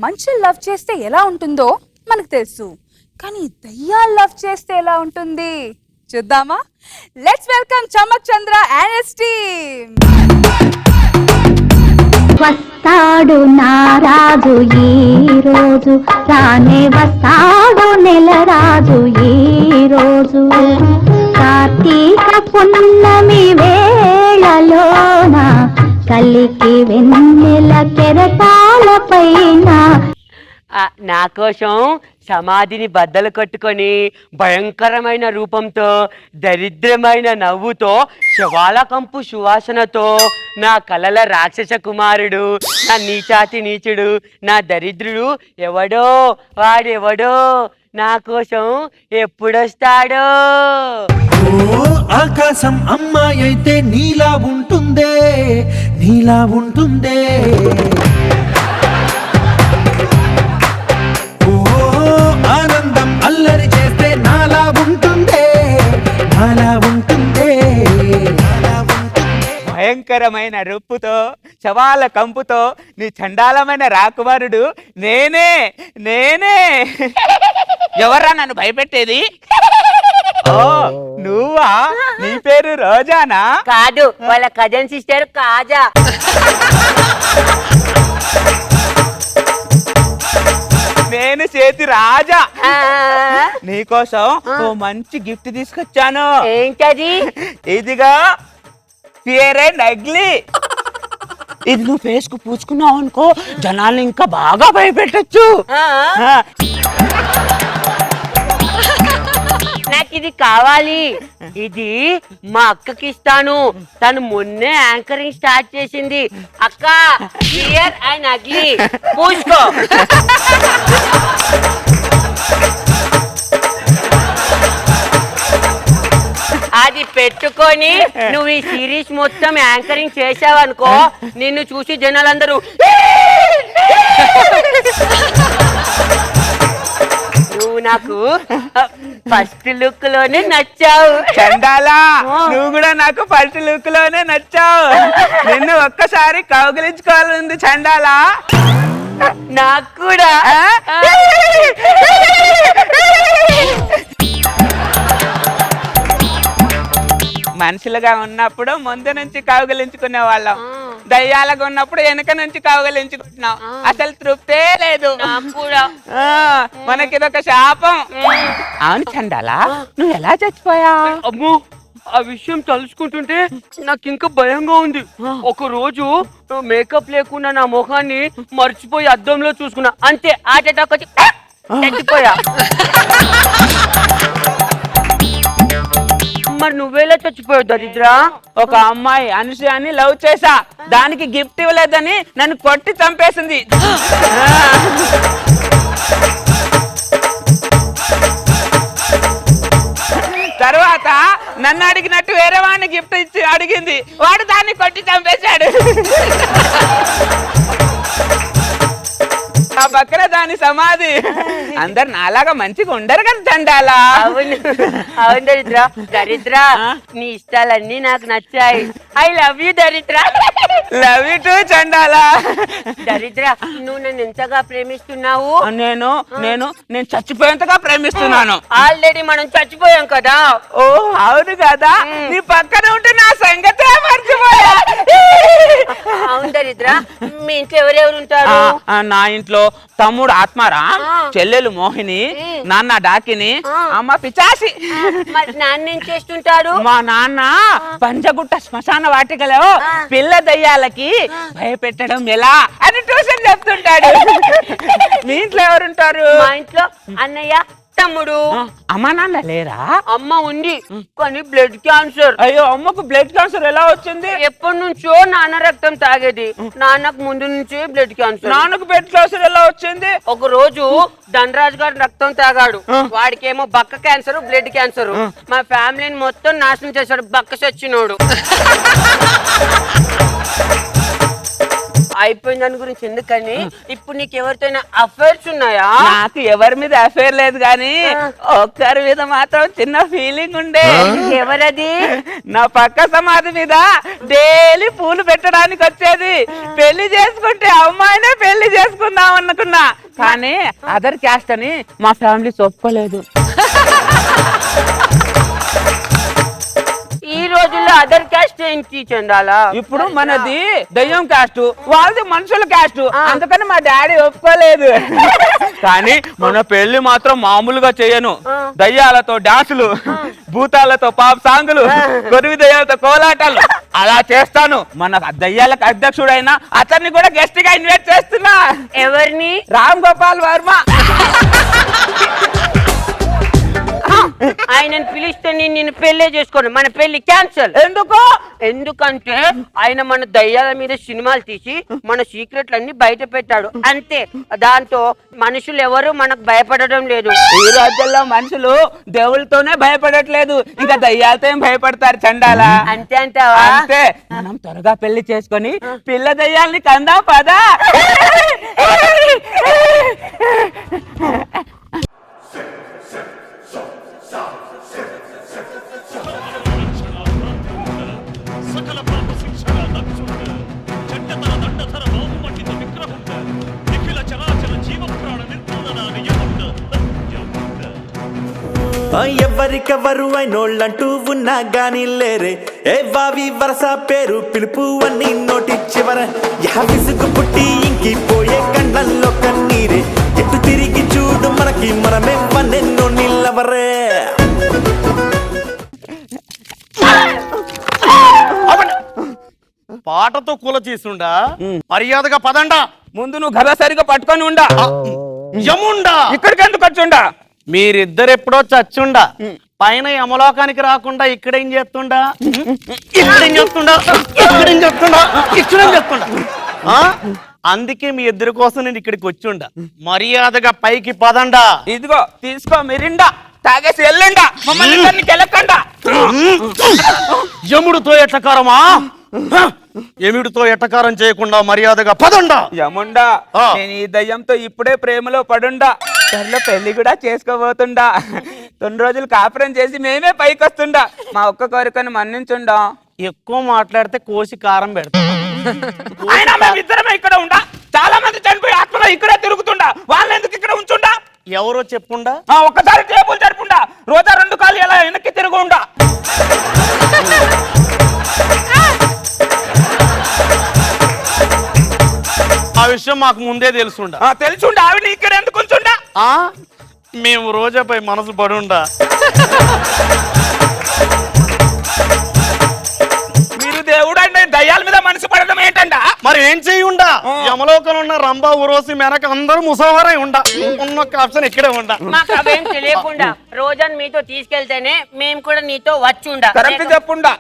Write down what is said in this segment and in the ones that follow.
మనుషులు లవ్ చేస్తే ఎలా ఉంటుందో మనకు తెలుసు, కానీ దయ్యాలు లవ్ చేస్తే ఎలా ఉంటుంది చూద్దామా? Let's welcome Chammak Chandra and his team. వస్తాడు నారాజు ఈ రోజు, రానే వస్తాడు నెల రాజు ఈ రోజు. కార్తీక పున్నమి వేళలోన కలికి వెన్నెల కెరటాల పైన నా కోసం సమాధిని బద్దలు కట్టుకొని భయంకరమైన రూపంతో దరిద్రమైన నవ్వుతో శవాల కంపు సువాసనతో నా కలల రాక్షస కుమారుడు, నా నీచాతి నీచుడు, నా దరిద్రుడు ఎవడో వాడెవడో నా కోసం ఎప్పుడొస్తాడో. ఆకాశం అమ్మాయి అయితే నీలా ఉంటుందే, నీలా ఉంటుందే. ఆనందం అల్లరి చేస్తే నాలా ఉంటుందే, నాలా ఉంటుందే. భయంకరమైన రొప్పుతో శవాల కంపుతో నీ చండాలమైన రాకుమారుడు నేనే నేనే. ఎవర్రా నన్ను భయపెట్టేది? ఓ నువ్వా? నీ పేరు రోజానా? కాదు, వాళ్ళ కజన్ సిస్టర్ కాజా. నేను చేతి రాజా. నీకోసం ఓ మంచి గిఫ్ట్ తీసుకొచ్చాను. ఏంటది? ఇదిగా ఫియర్ అండ్ అగ్లీ. ఇది నువ్వు ఫేస్ కు పూసుకున్నావు అనుకో, జనాల్ని ఇంకా బాగా భయపెట్టచ్చు. నాకు ఇది కావాలి. ఇది మా అక్కకి ఇస్తాను. తను మొన్నే యాంకరింగ్ స్టార్ట్ చేసింది. అక్క ఫియర్ అండ్ అగ్లీ పూసుకో. అది పెట్టుకొని నువ్వు ఈ సిరీస్ మొత్తం యాంకరింగ్ చేసావనుకో, నిన్ను చూసి జనాలందరూ నువ్వు నాకు ఫస్ట్ లుక్ లోనే నచ్చావు. చండాలా, నువ్వు కూడా నాకు ఫస్ట్ లుక్ లోనే నచ్చావు. నిన్ను ఒక్కసారి కౌగిలించుకోవాలంది చండాలా. నాకు కూడా. మనుషులుగా ఉన్నప్పుడు ముందు నుంచి కౌగిలించుకునే వాళ్ళం, దయ్యాలుగా ఉన్నప్పుడు వెనక నుంచి కౌగిలించుకుంటున్నాం. అసలు తృప్తే లేదు. నాకు కూడా. మనకి ఇదొక శాపం. అవును చండాలా, నువ్వు ఎలా చచ్చిపోయా? అమ్మో, ఆ విషయం తలుచుకుంటుంటే నాకు ఇంకా భయంగా ఉంది. ఒక రోజు మేకప్ లేకుండా నా ముఖాన్ని మర్చిపోయి అద్దంలో చూసుకున్నా, అంతే హార్ట్ అటాక్ వచ్చి చచ్చిపోయా. మరి నువ్వేలా చచ్చిపోయావు దరిద్రా? ఒక అమ్మాయి అనుసూయని లవ్ చేసా, దానికి గిఫ్ట్ ఇవ్వలేదని నన్ను కొట్టి చంపేసింది. తర్వాత నన్ను అడిగినట్టు వేరే వాడిని గిఫ్ట్ ఇచ్చి అడిగింది, వాడు దాన్ని కొట్టి చంపేశాడు. ఆ పక్కన దాని సమాధి. అందరు నాలాగా మంచిగా ఉండరు కదా చండాలా. అవును అవును దరిద్ర. దరిద్ర, నీ ఇష్టాలన్నీ నాకు నచ్చాయి. ఐ లవ్ యూ దరిద్ర. లవ్ యూ టూ చండాలా. దరిద్ర, నువ్వు నన్ను ఎంతగా ప్రేమిస్తున్నావు? నేను నేను నేను చచ్చిపోయేంతగా ప్రేమిస్తున్నాను. ఆల్రెడీ మనం చచ్చిపోయాం కదా. ఓ అవును కదా, నీ పక్కన ఉంటే నా సంగతే మర్చిపోయా. అవును దరిద్ర, మీ ఇంట్లో ఎవరెవరు ఉంటారు? నా ఇంట్లో తమ్ముడు ఆత్మారాం, చెల్లెలు మోహిని, నాన్న డాకిని, అమ్మ పిచాసి. మరి నాన్న ఏం చేస్తుంటాడు? మా నాన్న పంచగుట్ట శ్మశాన వాటికలో పిల్ల దయ్యాలకి భయపెట్టడం ఎలా అని ట్యూషన్ చెప్తుంటాడు. మీ ఇంట్లో ఎవరుంటారు? మా ఇంట్లో అన్నయ్య, తమ్ముడు. అమ్మ నాన్న లేరా? అమ్మ ఉంది, కానీ బ్లడ్ క్యాన్సర్. అయ్యో, అమ్మకు బ్లడ్ క్యాన్సర్ ఎలా వచ్చింది? ఎప్పటి నుంచో నాన్న రక్తం తాగేది. నాన్నకు ముందు నుంచే బ్లడ్ క్యాన్సర్. నాన్నకు బ్లడ్ క్యాన్సర్ ఎలా వచ్చింది? ఒక రోజు ధనరాజ్ గారు రక్తం తాగాడు. వాడికేమో బక్క క్యాన్సర్, బ్లడ్ క్యాన్సర్. మా ఫ్యామిలీని మొత్తం నాశనం చేశాడు, బక్క సచ్చినోడు. అయిపోయిన దాని గురించి ఎందుకని ఇప్పుడు నీకు ఎవరితో అఫైర్స్ ఉన్నాయా? నాకు ఎవరి మీద అఫేర్ లేదు కానీ ఒక్కరి మీద మాత్రం చిన్న ఫీలింగ్ ఉండే. ఎవరది? నా పక్క సమాధి మీద డైలీ పూలు పెట్టడానికి వచ్చేది. పెళ్లి చేసుకుంటే అమ్మాయినే పెళ్లి చేసుకుందాం అనుకున్నా, కానీ అదర్ క్యాస్ట్ అని మా ఫ్యామిలీ ఒప్పుకోలేదు. ఈ రోజుల్లో అదర్ క్యాస్ట్ ఏంటి చందాలా? ఇప్పుడు మనది దయ్యం క్యాస్ట్, వాళ్ళది మనుషుల క్యాస్ట్, అందుకని మా డాడీ ఒప్పుకోలేదు. కానీ మన పెళ్లి మాత్రం మామూలుగా చేయను. దయ్యాలతో డాన్సులు, భూతాలతో పాప్ సాంగులు, గొరివి దయ్యాలతో కోలాటాలు అలా చేస్తాను. మన దయ్యాలకు అధ్యక్షుడైన అతన్ని కూడా గెస్ట్ గా ఇన్వైట్ చేస్తున్నా. ఎవరిని? రామ్ గోపాల్ వర్మ. ఆయనను పిలిస్తే నేను పెళ్లే చేసుకోను. మన పెళ్లి క్యాన్సల్. ఎందుకు? ఎందుకంటే ఆయన మన దయ్యాల మీద సినిమాలు తీసి మన సీక్రెట్లన్నీ బయట పెట్టాడు అంతే. దాంతో మనుషులు ఎవరు మనకు భయపడడం లేదు. ఈ రోజుల్లో మనుషులు దేవుళ్ళతోనే భయపడట్లేదు, ఇంకా దయ్యాలతో ఏం భయపడతారు చండాలా? అంతే అంటావా? అంతే. మనం త్వరగా పెళ్లి చేసుకొని పిల్ల దయ్యాల్ని కందాం పదా. సకల పాప శిక్షణ దక్షుండ చెడ్డతన దండధర బాహుమండిత విగ్రహుండ నిఖిల చరాచర జీవ ప్రాణ నిర్మూలన నియముండ. ఎవరికెవరు అయినోళ్ళంటూ ఉన్నా గాని లేరే, ఏ వావి వరస పేరు పిలుపు అన్ని నోటి చివర విసుగు పుట్టి ఇంకిపోయే కళ్ళల్లో కన్నీరే. ఎటు తిరిగి చూడు మనకి మనమే పన్నెన్నో నిల్లవరే. పాటతో కూల చేసుండా మర్యాదగా పదండా. ముందు నువ్వు గద సరిగా పట్టుకొని ఉండా. యముండా ఇక్కడికి ఎందుకు వచ్చుండా? మీరిద్దరెప్పుడో చచ్చుండా. పైన యమలోకానికి రాకుండా ఇక్కడేం చేస్తుండా? ఇక్కడేం చేస్తుండా? ఇక్కడేం చేస్తుండా? ఇక్కడేం చేస్తుండా? అందుకే మీ ఇద్దరి కోసం నేను ఇక్కడికి వచ్చుండా. మర్యాదగా పైకి పదండా. ఇదిగో తీసుకో మిరిండా, తాగేసి వెళ్ళండా, మమ్మల్ని ఇద్దరిని కెలక్కండా. యముడితో ఎట్లకారమా? యముడితో ఎట్టకారం చేయకుండా మర్యాదగా పదండా. యముండా, నేను ఈ దయ్యంతో ఇప్పుడే ప్రేమలో పడుండా. త్వరలో పెళ్లి కూడా చేసుకోబోతుండా. 2 రోజులు కాపురం చేసి మేమే పైకి వస్తుండా. మా ఒక్క కోరికను మన్నించుండా. ఎక్కువ మాట్లాడితే కోసి కారం పెడతా. అయినా మేమిద్దరమే ఇక్కడ ఉండా. చాలా మంది చనిపోయి ఆత్మలో ఇక్కడే తిరుగుతుండా. వాళ్ళని ఎందుకు ఇక్కడ ఉంచుండా? ఎవరో చెప్పుండా. ఒక్కసారి టేబుల్ జరుపుండా. రోజా 2 కాళ్ళు ఎలా వెనక్కి తిరుగుండా. ఆ విషయం మాకు ముందే తెలుసుండా. తెలుసుండా. ఆవిడ ఇక్కడ ఎందుకు ఉంచుండా? మేము రోజాపై మనసు పడుండా. మీరు దేవుడు అంటే దయ్యాల మీద మనసు పడడం ఏంటంట? మరి ఏం చేయుండా? యమలోకంలో ఉన్న రంభా ఉరోసి మేనక అందరూ ముసావరై ఉండా. ఒక్క ఆప్షన్ ఇక్కడే ఉండా. మాకు అవేం తెలియకుండా రోజాని మీతో తీసుకెళ్తేనే మేము కూడా నీతో వచ్చుండా. కరెక్ట్ చెప్పుండా.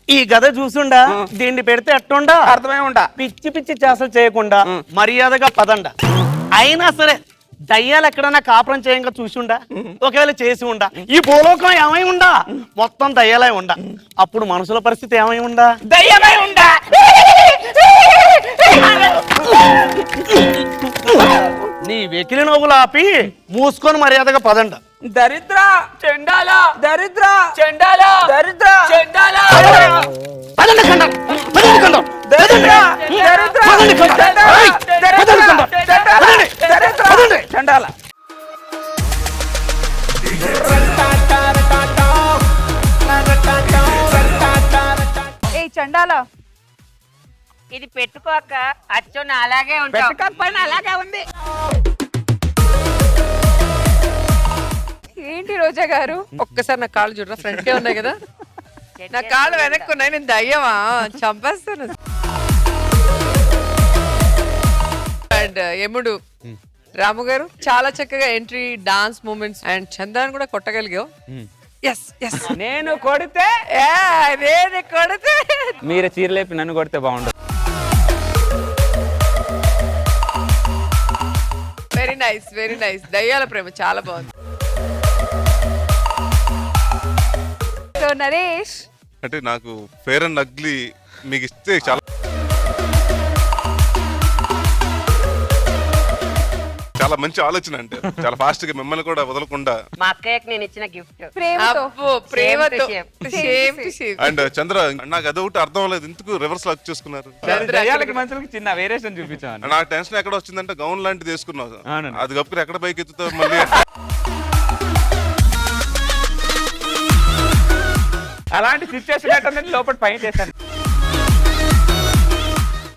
ఈ గద చూసుండా. దీన్ని పెడితే ఎట్టుండా? అర్థమై ఉండా. పిచ్చి పిచ్చి చేసలు చేయకుండా మర్యాదగా పదండా. అయినా సరే దయ్యాలు ఎక్కడన్నా కాపురం చేయంగా చూసుండా. ఒకవేళ చేసి ఉండా ఈ భూలోకం ఏమై ఉండా? మొత్తం దయ్యాలై ఉండా. అప్పుడు మనుషుల పరిస్థితి ఏమై ఉండా? దయ్యమై ఉండా. నీ వెకిలి నవ్వులు ఆపి మూసుకొని మర్యాదగా పదండ. దరిద్ర చెండాల, దరిద్ర చెండాల, దరిద్ర చెండాల, పదండి ఖండం, పదండి ఖండం, దరిద్ర దరిద్ర పదండి ఖండం, ఏయ్, పదండి ఖండం, పదండి, పదండి. చెండాల. ఏ చండాల, ఇది పెట్టుకోక అచ్చోన అలాగే ఉంటావు. పెట్టుకోకపోయినా అలాగే ఉంది. ఏంటి రోజా గారు? ఒక్కసారి నా కాళ్ళు చూడరా, ఫ్రంట్ కే ఉన్నాయి కదా. నా కాళ్ళు వెనక్కి ఉన్నాయి, నేను దయ్యమా? చంపేస్తాను. అండ్ యముడు రాము గారు చాలా చక్కగా ఎంట్రీ, డాన్స్ మూమెంట్స్ అండ్ చంద్రాన్ని కూడా కొట్టగలిగావు. ఎస్ ఎస్ నేను కొడితే నేను కొడితే మీరు చీరలేపి నన్ను కొడితే బాగుండదు. Very nice, very nice. దయ్యాల ప్రేమ చాలా బాగుంది. సో నరేష్, అంటే నాకు ఫేర్ అండ్ అగ్లీ మీకు ఇస్తే చాలా చాలా మంచి ఆలోచన అంటే చాలా ఫాస్ట్ గా మిమ్మల్ని కూడా వదలకుండా. మా అక్కయ్యకి నేను ఇచ్చిన గిఫ్ట్. ప్రేమతో అబ్బో ప్రేమతో Same to same to same. And Chandra నాకు అదొకటి అర్థం లేదు, ఎందుకు రివర్స్ లాక్ చేసుకున్నారు? దయ్యాలకి మనుషులకి చిన్న వేరియేషన్ చూపించాను. నాకు టెన్షన్ ఎక్కడ వచ్చిందంటే గౌన్ లాంటిది వేసుకున్నావు, అవునండి. అది కప్పుకుని ఎక్కడ పైకి ఎత్తుతావు మళ్ళీ. అలాంటి సిచ్యువేషన్ లోపల పైన చేశాను.